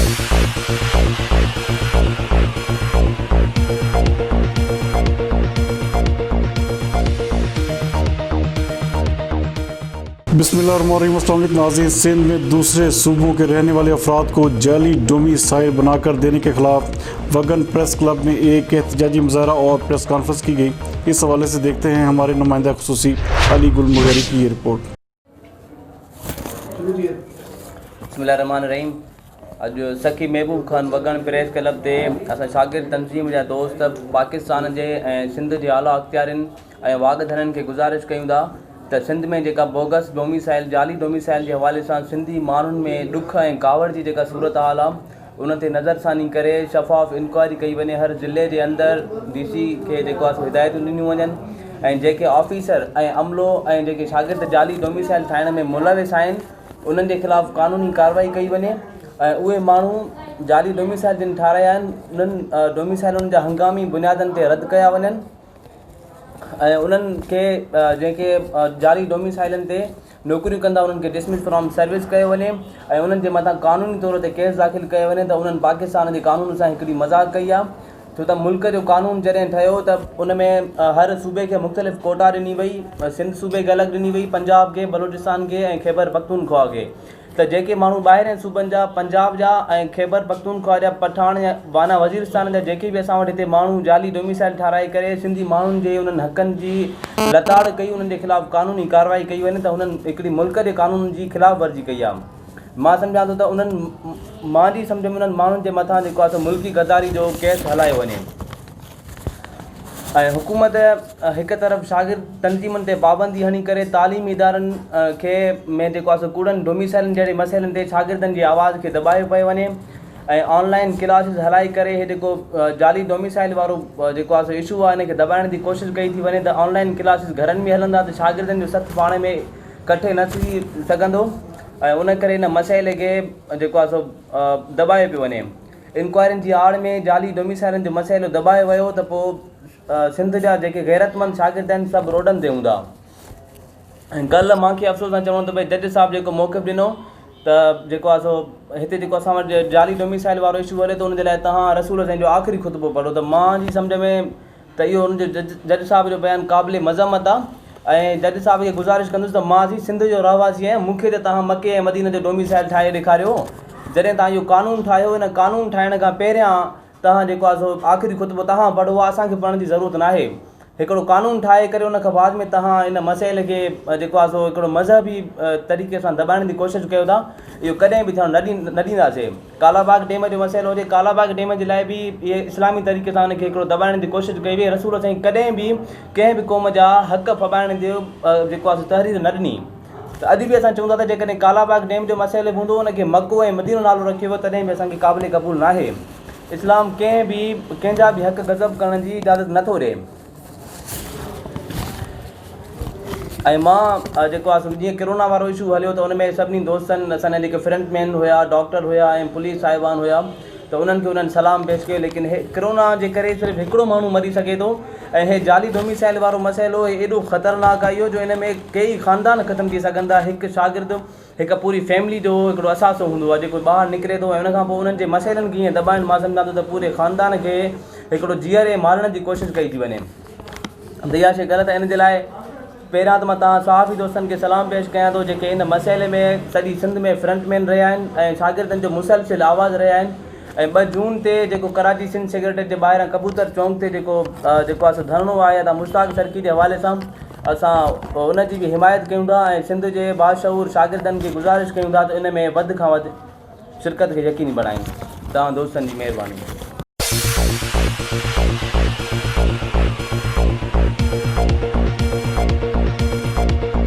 बिस्मिल्लाहिर्रहमानिर्रहीम। नाज़रीन, सिंध में दूसरे सूबों के रहने वाले अफराद को जाली डोमिसाइल बनाकर देने के खिलाफ वगन प्रेस क्लब में एक एहतजाजी मुजाहरा और प्रेस कॉन्फ्रेंस की गई। इस हवाले से देखते हैं हमारे नुमाइंदा खुसूसी अली गुल मुगैरी की ये रिपोर्ट। बिस्मिल्लाहिर्रहमानिर्रहीम। अॼु सखी Mehboob Khan wagon press club ते असां शागिर्द तंज़ीम जा दोस्त पाकिस्तान जे ऐं सिंध जे आला अख़्तियारनि ऐं वागधरनि खे गुज़ारिश कयूं था त सिंध में जेका बोगस डोमिसाइल जाली डोमिसाइल जे हवाले सां सिंधी माण्हुनि में ॾुख ऐं कावड़ जी जेका सूरत हाल आहे उन ते नज़रसानी करे शफ़ाफ़ इंक्वायरी कई वञे। हर ज़िले जे अंदरि DC खे जेको आहे हिदायतूं ॾिनियूं वञनि ऐं जेके ऑफिसर ऐं अमलो ऐं जेके शागिर्द जाली डोमिसाइल ठाहिण में मुलविस आहिनि उन्हनि जे ख़िलाफ़ कानूनी कार्रवाई कई वञे ऐं उहे माण्हू जाली डोमिसाइल जिन ठाहिराया आहिनि उन्हनि डोमिसाइलुनि जा हंगामी बुनियादनि ते रद्द कया वञनि ऐं उन्हनि खे जेके जाली डोमिसाइलनि ते नौकरियूं कंदा उन्हनि खे डिसमिस फ्रॉम सर्विस कयो वञे ऐं उन्हनि जे मथां क़ानूनी तौर ते केस दाख़िल कयो वञे त उन्हनि पाकिस्तान जे कानून सां हिकिड़ी मज़ाक़ कई आहे। छो त मुल्क जो कानून जॾहिं ठहियो त उन में हर सूबे खे मुख़्तलिफ़ कोटा ॾिनी वई। सिंध सूबे खे अलॻि ॾिनी वई, पंजाब खे, बलोचिस्तान खे ऐं ख़ैबर पख्तूनख्वा खे। त जेके माण्हू ॿाहिरि सूबनि जा, पंजाब जा ऐं ख़ैबर पख्तूनख्वा जा, पठान या वाना वज़ीरस्तान जा जेके बि असां वटि हिते माण्हू जाली डोमिसाइल ठाराए करे सिंधी माण्हुनि जे उन्हनि हक़नि जी लताड़ कई, उन्हनि जे ख़िलाफ़ कानूनी कार्रवाई कई वञे त हुननि हिकिड़ी मुल्क जे कानून जी ख़िलाफ़ वर्जी कई आहे। मां सम्झां थो त उन्हनि मुंहिंजी सम्झ में उन्हनि माण्हुनि जे मथां जेको आहे मुल्की गद्दारी जो केस हलायो वञे ऐं हुकूमत हिकु तरफ़ शागिर्द तंज़ीमुनि ते पाबंदी हणी करे तालीमी इदारनि खे में जेको आहे कूड़नि डोमिसाइलनि जहिड़े मसइलनि ते शागिर्दनि जी आवाज़ खे दॿायो पियो वञे ऐं ऑनलाइन क्लासिस हलाई करे हे जेको जाली डोमिसाइल वारो जेको आहे इशू आहे हिनखे दॿाइण जी कोशिशि कई थी वञे त ऑनलाइन क्लासिस घरनि में हलंदा त शागिर्दनि जो सख़्तु पाण में कठे न थी सघंदो ऐं उन करे हिन मसइले खे जेको आहे दॿायो पियो वञे। इंक्वायरियुनि जी आड़ में जाली डोमिसाइलनि जो मसइलो दॿायो वियो त पोइ सिंध जा जेके गैरतमंद शागिर्द आहिनि सभु रोडनि ते हूंदा। ऐं कल्ह मूंखे अफ़सोस न चवणो त भई जज साहिबु जेको मौक़िफ़ ॾिनो त जेको आहे हिते जेको असां वटि जाली डोमिसाइल वारो इशू हले थो उनजे लाइ तव्हां रसूल साईं जो आख़िरी ख़ुतबो पढ़ो त मुंहिंजी सम्झ में त इहो हुनजो जज साहिब जो बयानु क़ाबिल मज़म्मत आहे ऐं जज साहिब खे गुज़ारिश कंदुसि त मां सिंध जो रहवासी आहियां, मूंखे त तव्हां मके ऐं मदीने जो डोमिसाइल ठाहे ॾेखारियो। जॾहिं तव्हां इहो कानून ठाहियो, हिन कानून ठाहिण खां पहिरियां तव्हां जेको आहे आख़िरी ख़ुतबो तव्हां पढ़ो आहे, असांखे पढ़ण जी ज़रूरत न आहे। हिकिड़ो कानून ठाहे करे उन खां बाद में तव्हां इन मसइले खे जेको आहे हिकिड़ो मज़हबी तरीक़े सां दॿाइण जी कोशिशि कयो था, इहो कॾहिं बि थियणु न ॾींदासीं। कालाबाग डैम जो मसइलो हुजे, कालाबाग डैम जे लाइ बि इहे इस्लामी तरीक़े सां हुनखे हिकिड़ो दॿाइण जी कोशिशि कई वई। रसूल साईं कॾहिं बि कंहिं बि क़ौम जा हक़ फॿाइण जो जेको आहे तहरीर न ॾिनी। त अॼु बि असां चऊं था त जेकॾहिं कालाबाग डैम जो मसइलो हूंदो हुनखे मको ऐं मदीनो नालो रखियो वियो तॾहिं बि असांखे क़ाबिल क़बूल न आहे। इस्लाम कंहिंजा बि हक़ गज़ब करण जी इजाज़त नथो ॾिए। ऐं मां जेको आहे जीअं कोरोना वारो इशू हलियो त उन में सभिनी दोस्तनि असांजा जेके फ्रंटमैन हुया, डॉक्टर हुया ऐं पुलिस साहिबान हुया त उन्हनि खे उन्हनि सलाम पेश कयो। लेकिन हे कोरोना जे करे सिर्फ़ु हिकिड़ो माण्हू मरी सघे थो ऐं हे जाली डोमिसाइल वारो मसइलो एॾो ख़तरनाक आहे इहो जो इन में कई ख़ानदान ख़तमु थी सघनि था। हिकु शागिर्द हिकु पूरी फैमिली जो हिकिड़ो असासो हूंदो आहे जेको ॿाहिरि निकिरे थो ऐं उनखां पोइ उन्हनि जे मसइलनि खे ईअं दॿाइनि। मां सम्झां थो त पूरे ख़ानदान खे हिकिड़ो जीअरे मारण जी कोशिशि कई थी वञे त इहा शइ ग़लति आहे। इन जे लाइ पहिरियां त मां तव्हां सहाफ़ी दोस्तनि खे सलाम पेश कयां थो जेके हिन मसइले में सॼी सिंध में फ्रंटमैन रहिया आहिनि ऐं शागिर्दनि जो मुसलसिल आवाज़ रहिया आहिनि। ऐं 2 जून ते जेको कराची सिंध सेक्रेटरी जे ॿाहिरां कबूतर चौक ते जेको आहे धरणो आहे त मुश्ताक सर्की जे हवाले सां असां उनजी बि हिमायत कयूं था ऐं सिंध जे बाशऊर शागिर्दनि खे गुज़ारिश कयूं था त इन में वधि खां वधि शिरकत खे यकीनी बणायूं। तव्हां दोस्तनि जी महिरबानी।